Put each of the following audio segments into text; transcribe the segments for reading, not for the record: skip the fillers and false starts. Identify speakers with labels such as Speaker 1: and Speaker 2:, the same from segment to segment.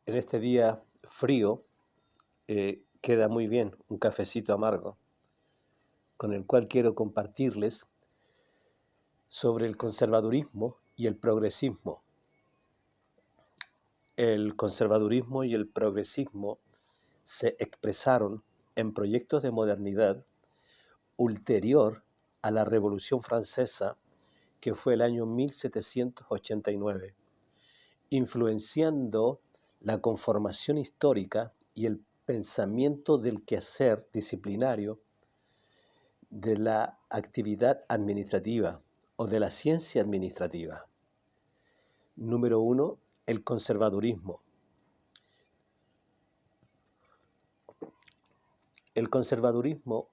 Speaker 1: En este día frío queda muy bien un cafecito amargo, con el cual quiero compartirles sobre el conservadurismo y el progresismo. El conservadurismo y el progresismo se expresaron en proyectos de modernidad ulterior a la Revolución Francesa, que fue el año 1789, influenciando la conformación histórica y el pensamiento del quehacer disciplinario de la actividad administrativa o de la ciencia administrativa. Número uno, el conservadurismo. El conservadurismo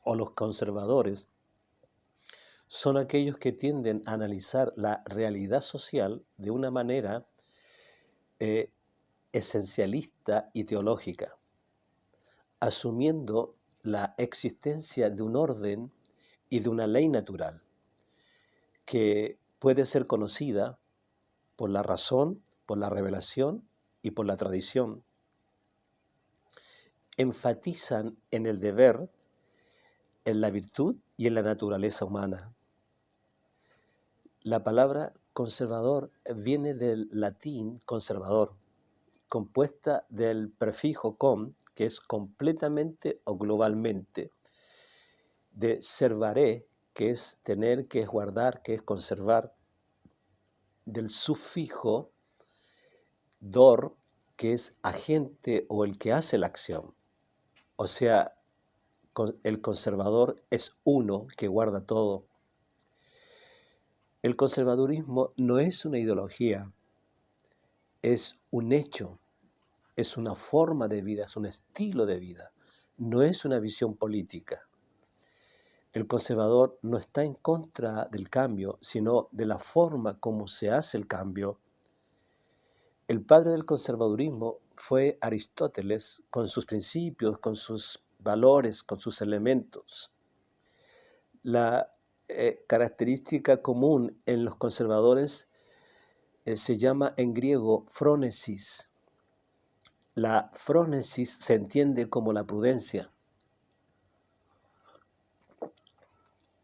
Speaker 1: o los conservadores son aquellos que tienden a analizar la realidad social de una manera eh, esencialista y teológica, asumiendo la existencia de un orden y de una ley natural que puede ser conocida por la razón, por la revelación y por la tradición. Enfatizan en el deber, en la virtud y en la naturaleza humana. La palabra conservador viene del latín conservador, compuesta del prefijo con, que es completamente o globalmente, de servare, que es tener, que es guardar, que es conservar, del sufijo dor, que es agente o el que hace la acción. O sea, el conservador es uno que guarda todo. El conservadurismo no es una ideología, es un hecho, es una forma de vida, es un estilo de vida, no es una visión política. El conservador no está en contra del cambio, sino de la forma como se hace el cambio. El padre del conservadurismo fue Aristóteles, con sus principios, con sus valores, con sus elementos. La característica común en los conservadores se llama en griego frónesis. La frónesis se entiende como la prudencia.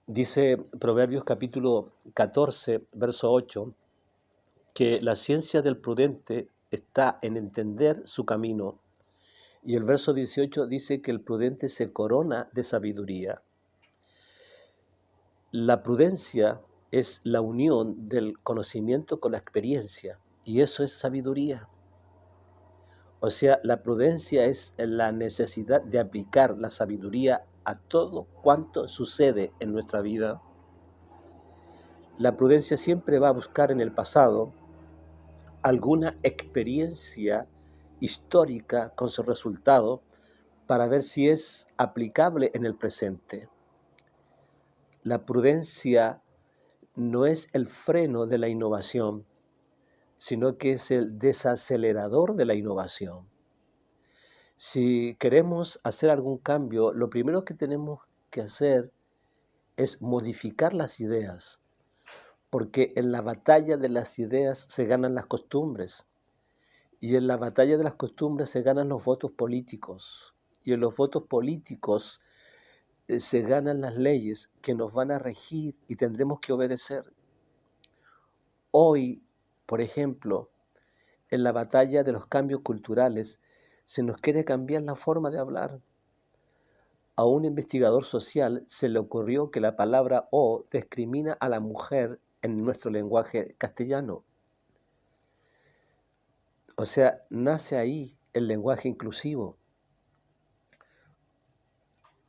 Speaker 1: Dice Proverbios capítulo 14, verso 8, que la ciencia del prudente está en entender su camino. Y el verso 18 dice que el prudente se corona de sabiduría. La prudencia es la unión del conocimiento con la experiencia, y eso es sabiduría. O sea, la prudencia es la necesidad de aplicar la sabiduría a todo cuanto sucede en nuestra vida. La prudencia siempre va a buscar en el pasado alguna experiencia histórica con su resultado para ver si es aplicable en el presente. La prudencia no es el freno de la innovación, sino que es el desacelerador de la innovación. Si queremos hacer algún cambio, lo primero que tenemos que hacer es modificar las ideas, porque en la batalla de las ideas se ganan las costumbres, y en la batalla de las costumbres se ganan los votos políticos, y en los votos políticos se ganan las leyes que nos van a regir y tendremos que obedecer. Hoy, por ejemplo, en la batalla de los cambios culturales, se nos quiere cambiar la forma de hablar. A un investigador social se le ocurrió que la palabra o discrimina a la mujer en nuestro lenguaje castellano. O sea, nace ahí el lenguaje inclusivo.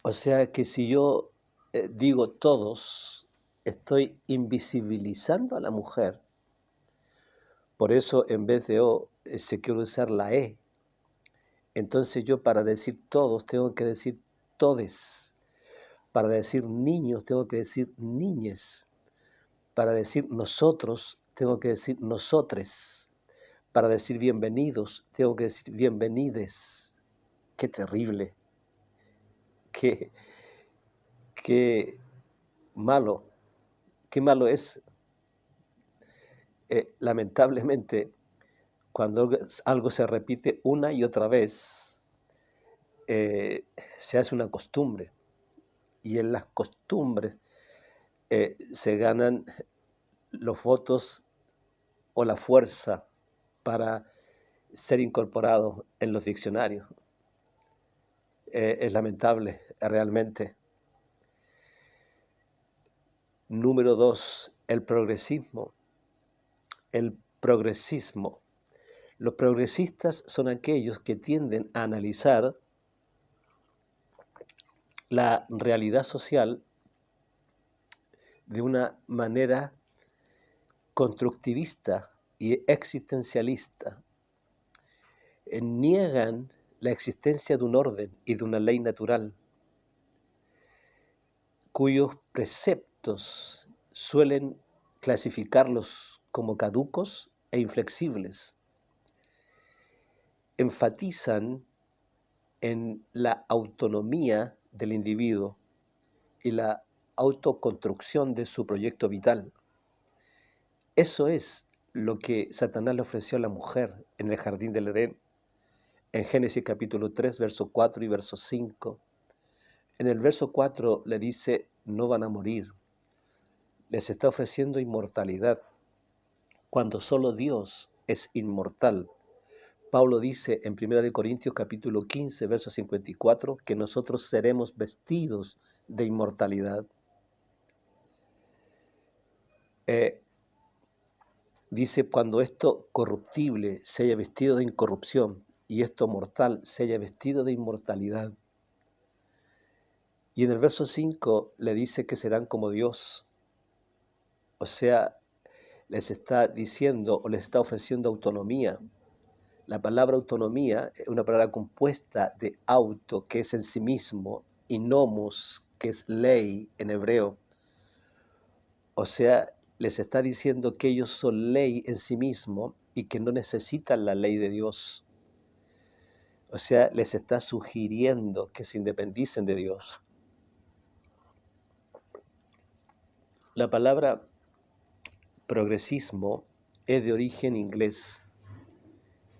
Speaker 1: O sea que si yo digo todos, estoy invisibilizando a la mujer. Por eso en vez de o se quiere usar la e. Entonces yo para decir todos tengo que decir todes. Para decir niños tengo que decir niñes. Para decir nosotros tengo que decir nosotres. Para decir bienvenidos tengo que decir bienvenides. Qué terrible. Qué, qué malo. Qué malo es. Lamentablemente Cuando algo se repite una y otra vez, se hace una costumbre. Y en las costumbres se ganan los votos o la fuerza para ser incorporados en los diccionarios. Es lamentable, realmente. Número 2, el progresismo. El progresismo. Los progresistas son aquellos que tienden a analizar la realidad social de una manera constructivista y existencialista. Niegan la existencia de un orden y de una ley natural, cuyos preceptos suelen clasificarlos como caducos e inflexibles. Enfatizan en la autonomía del individuo y la autoconstrucción de su proyecto vital. Eso es lo que Satanás le ofreció a la mujer en el jardín del Edén, en Génesis capítulo 3, verso 4 y verso 5. En el verso 4 le dice, no van a morir. Les está ofreciendo inmortalidad, cuando solo Dios es inmortal. Pablo dice en 1 Corintios capítulo 15, verso 54, que nosotros seremos vestidos de inmortalidad. Dice, cuando esto corruptible se haya vestido de incorrupción y esto mortal se haya vestido de inmortalidad. Y en el verso 5 le dice que serán como Dios. O sea, les está diciendo o les está ofreciendo autonomía. La palabra autonomía es una palabra compuesta de auto, que es en sí mismo, y nomos, que es ley en hebreo. O sea, les está diciendo que ellos son ley en sí mismo y que no necesitan la ley de Dios. O sea, les está sugiriendo que se independicen de Dios. La palabra progresismo es de origen inglés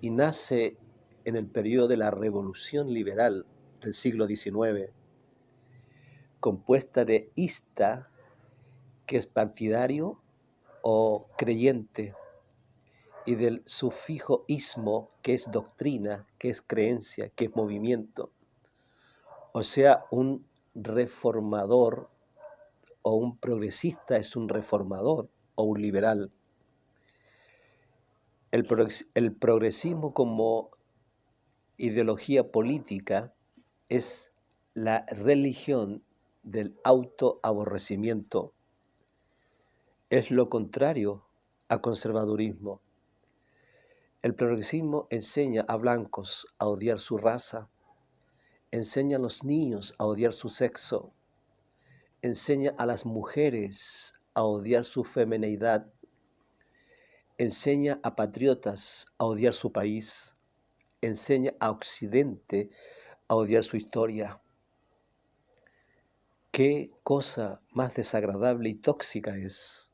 Speaker 1: y nace en el periodo de la Revolución Liberal del siglo XIX, compuesta de ista, que es partidario o creyente, y del sufijo ismo, que es doctrina, que es creencia, que es movimiento. O sea, un reformador o un progresista es un reformador o un liberal. El progresismo como ideología política es la religión del autoaborrecimiento. Es lo contrario a conservadurismo. El progresismo enseña a blancos a odiar su raza, enseña a los niños a odiar su sexo, enseña a las mujeres a odiar su femineidad, enseña a patriotas a odiar su país, enseña a Occidente a odiar su historia. Qué cosa más desagradable y tóxica es.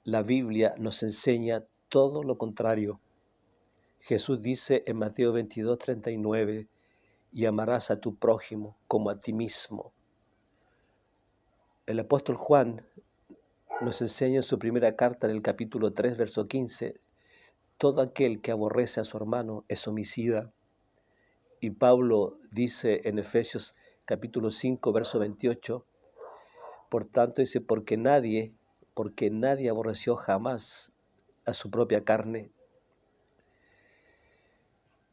Speaker 1: La Biblia nos enseña todo lo contrario. Jesús dice en Mateo 22, 39, y amarás a tu prójimo como a ti mismo. El apóstol Juan nos enseña en su primera carta, en el capítulo 3, verso 15, todo aquel que aborrece a su hermano es homicida. Y Pablo dice en Efesios capítulo 5, verso 28, por tanto dice, porque nadie aborreció jamás a su propia carne.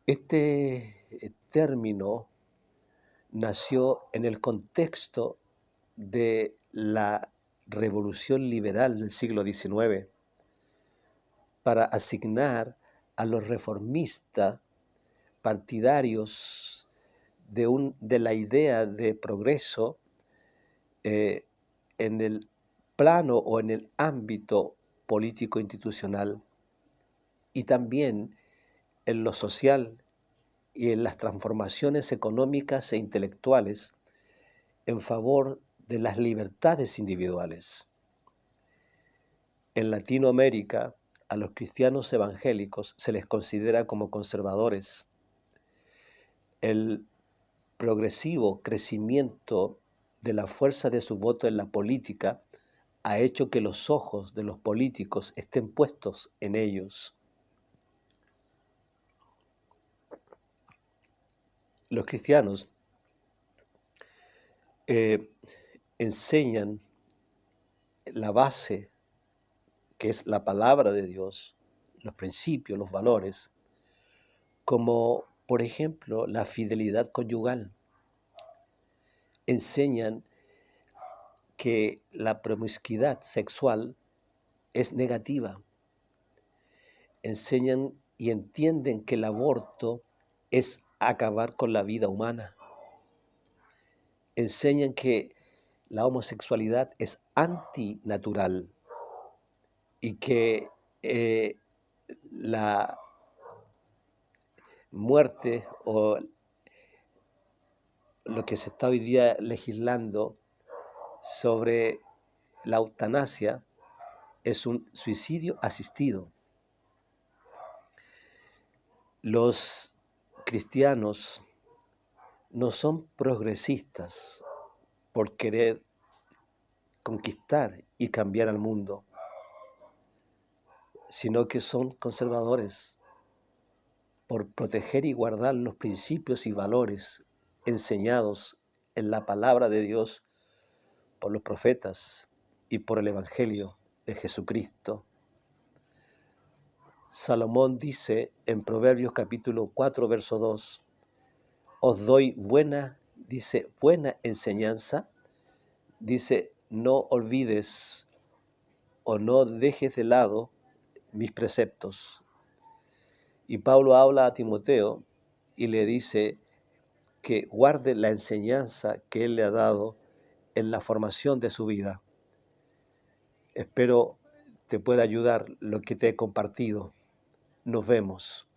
Speaker 1: Este término nació en el contexto de la revolución liberal del siglo XIX para asignar a los reformistas partidarios de la idea de progreso en el plano o en el ámbito político institucional y también en lo social y en las transformaciones económicas e intelectuales en favor de las libertades individuales. En Latinoamérica a los cristianos evangélicos se les considera como conservadores. El progresivo crecimiento de la fuerza de su voto en la política ha hecho que los ojos de los políticos estén puestos en ellos. Los cristianos enseñan la base, que es la palabra de Dios, los principios, los valores, como por ejemplo la fidelidad conyugal. Enseñan que la promiscuidad sexual es negativa. Enseñan y entienden que el aborto es acabar con la vida humana. Enseñan que la homosexualidad es antinatural y que la muerte o lo que se está hoy día legislando sobre la eutanasia es un suicidio asistido. Los cristianos no son progresistas por querer conquistar y cambiar al mundo, sino que son conservadores por proteger y guardar los principios y valores enseñados en la palabra de Dios por los profetas y por el Evangelio de Jesucristo. Salomón dice en Proverbios capítulo 4, verso 2, os doy buena enseñanza, dice, no olvides o no dejes de lado mis preceptos. Y Pablo habla a Timoteo y le dice que guarde la enseñanza que él le ha dado en la formación de su vida. Espero te pueda ayudar lo que te he compartido. Nos vemos.